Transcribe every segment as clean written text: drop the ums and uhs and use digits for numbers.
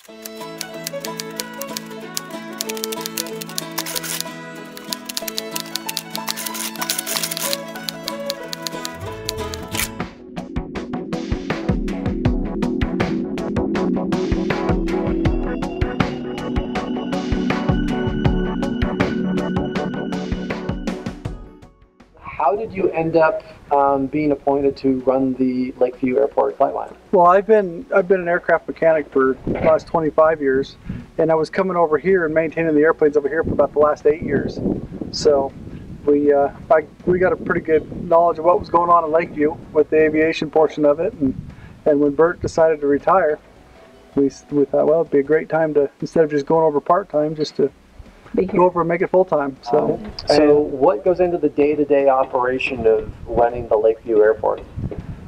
How did you end up being appointed to run the Lakeview Airport flight line? Well, I've been an aircraft mechanic for the last 25 years, and I was coming over here and maintaining the airplanes over here for about the last 8 years. So we got a pretty good knowledge of what was going on in Lakeview with the aviation portion of it, and when Bert decided to retire, we thought, well, it'd be a great time to, instead of just going over part-time, just to go over and make it full-time. So what goes into the day-to-day operation of running the Lakeview Airport?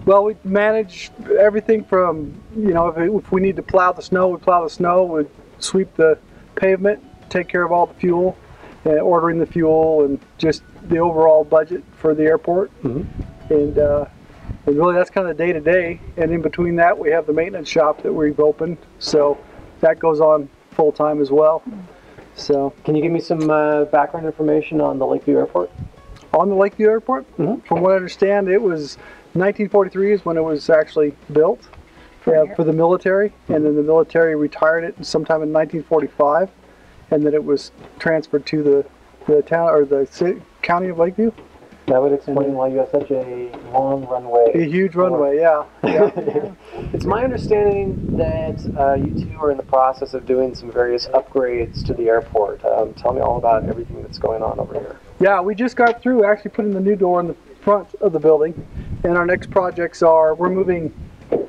Well, we manage everything from, you know, if we need to plow the snow, we plow the snow, we sweep the pavement, take care of all the fuel, ordering the fuel, and just the overall budget for the airport. And really that's kind of the day-to-day. And in between that, we have the maintenance shop that we've opened, so that goes on full-time as well. So, can you give me some background information on the Lakeview Airport? On the Lakeview Airport? From what I understand, it was 1943 is when it was actually built for the military, and then the military retired it sometime in 1945, and then it was transferred to the town or the county of Lakeview. That would explain why you have such a long runway. A huge runway, yeah. It's my understanding that you two are in the process of doing some various upgrades to the airport. Tell me all about everything that's going on over here. Yeah, we just got through actually putting the new door in the front of the building, and our next projects are we're moving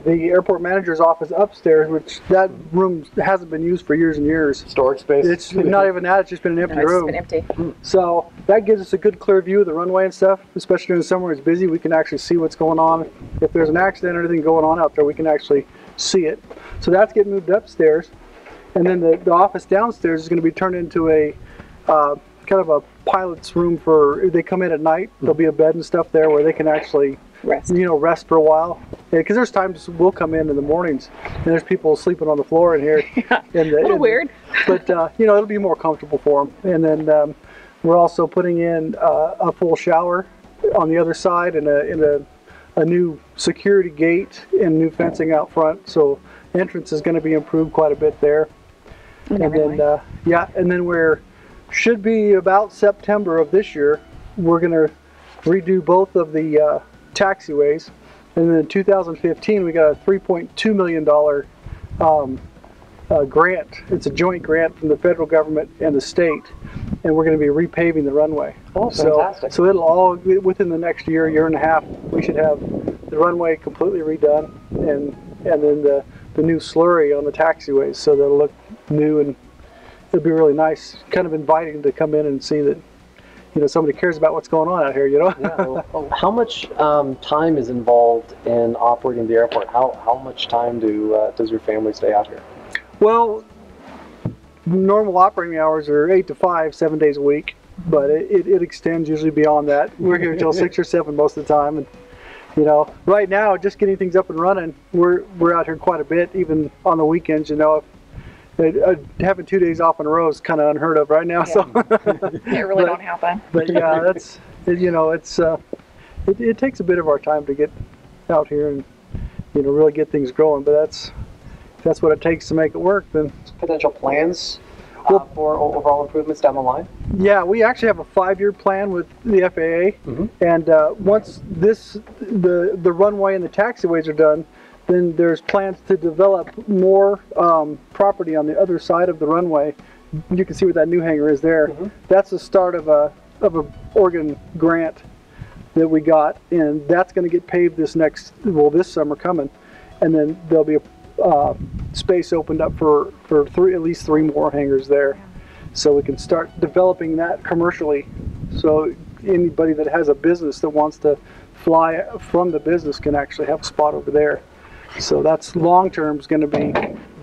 the airport manager's office upstairs, which that room hasn't been used for years and years. Storage space? It's not even that, it's just been an empty room. It's been empty. So that gives us a good clear view of the runway and stuff, especially during the summer when it's busy. We can actually see what's going on. If there's an accident or anything going on out there, we can actually see it. So that's getting moved upstairs. And then the office downstairs is going to be turned into a kind of a pilot's room for, they come in at night, there'll be a bed and stuff there where they can actually rest for a while. Because there's times we'll come in the mornings and there's people sleeping on the floor in here. A little weird. But it'll be more comfortable for them. And then we're also putting in a full shower on the other side and a new security gate and new fencing out front. So entrance is going to be improved quite a bit there. And then we're should be about September of this year, we're going to redo both of the taxiways. And then in 2015, we got a $3.2 million grant. It's a joint grant from the federal government and the state, and we're going to be repaving the runway. Oh, fantastic. So it'll all, within the next year and a half, we should have the runway completely redone, and then the new slurry on the taxiways, so that'll look new, and it'll be really nice, kind of inviting to come in and see that, somebody cares about what's going on out here, Yeah. How much time is involved in operating the airport? How much time does your family stay out here? Well, normal operating hours are 8 to 5, 7 days a week, but it extends usually beyond that. We're here until 6 or 7 most of the time, and right now, just getting things up and running, we're out here quite a bit, even on the weekends. Having 2 days off in a row is kind of unheard of right now. Yeah. So it really don't happen. But yeah, that's it takes a bit of our time to get out here and really get things growing. But that's what it takes to make it work. Then potential plans for overall improvements down the line. Yeah, we actually have a 5-year plan with the FAA, and once the runway and the taxiways are done, then there's plans to develop more property on the other side of the runway. You can see where that new hangar is there. That's the start of a Oregon grant that we got, and that's going to get paved this summer coming, and then there'll be a space opened up for at least 3 more hangars there, so we can start developing that commercially. So anybody that has a business that wants to fly from the business can actually have a spot over there. So that's long term is going to be,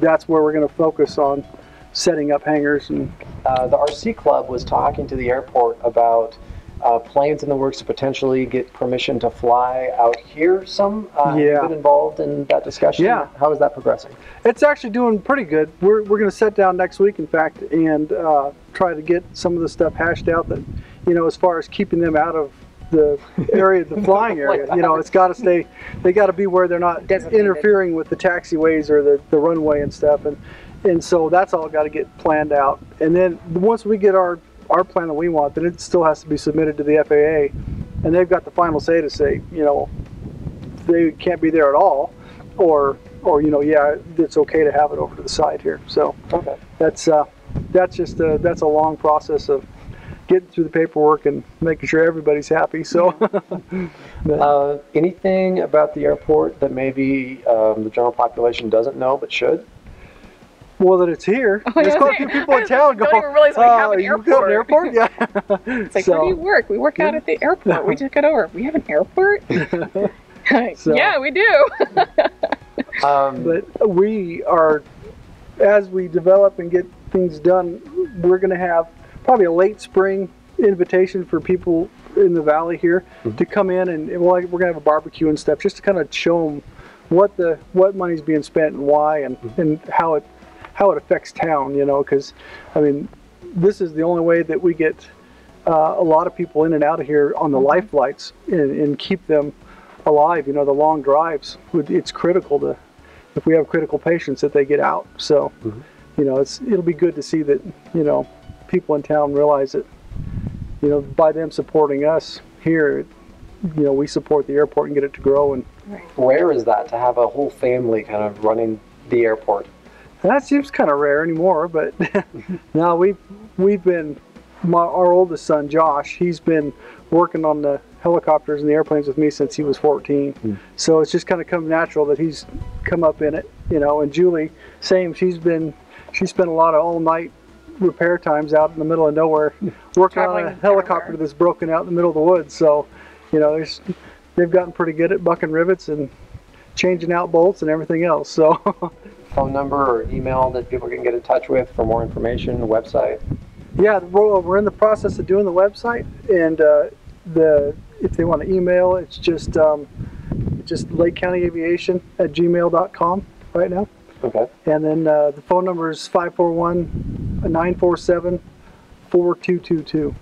that's where we're going to focus on setting up hangars. And the RC Club was talking to the airport about plans in the works to potentially get permission to fly out here some. Have you been involved in that discussion? Yeah. How is that progressing? It's actually doing pretty good. We're going to sit down next week, in fact, and try to get some of the stuff hashed out that, as far as keeping them out of the area, the flying area. It's got to stay, they got to be where they're not interfering with the taxiways or the runway and stuff. And so that's all got to get planned out. And then once we get our plan that we want, then it still has to be submitted to the FAA, and they've got the final say to say, they can't be there at all, or yeah, it's okay to have it over to the side here. So that's just a long process of getting through the paperwork and making sure everybody's happy. So anything about the airport that maybe the general population doesn't know but should? Well, that it's here. There's quite a few people in town going, don't even realize we have an airport. You have an airport? Yeah. It's like, where do you work? We work out at the airport. We took it over. We have an airport? Yeah, we do. But we are, as we develop and get things done, we're going to have probably a late spring invitation for people in the valley here to come in, and we're going to have a barbecue and stuff just to kind of show them what money's being spent and why, and how it affects town, because I mean, this is the only way that we get a lot of people in and out of here on the life flights and keep them alive. The long drives, it's critical if we have critical patients, that they get out. So it'll be good to see that people in town realize that by them supporting us here, we support the airport and get it to grow. And rare is that, to have a whole family kind of running the airport? That seems kind of rare anymore, but no, we've been, our oldest son Josh, he's been working on the helicopters and the airplanes with me since he was 14. So it's just kind of come natural that he's come up in it, And Julie, same. She spent a lot of all-night repair times out in the middle of nowhere, working on a helicopter that's broken out in the middle of the woods. So, they've gotten pretty good at bucking rivets and changing out bolts and everything else. So. Phone number or email that people can get in touch with for more information, website? Yeah, we're in the process of doing the website, and if they want to email, it's just lakecountyaviation@gmail.com right now. Okay. And then the phone number is 541-947-4222.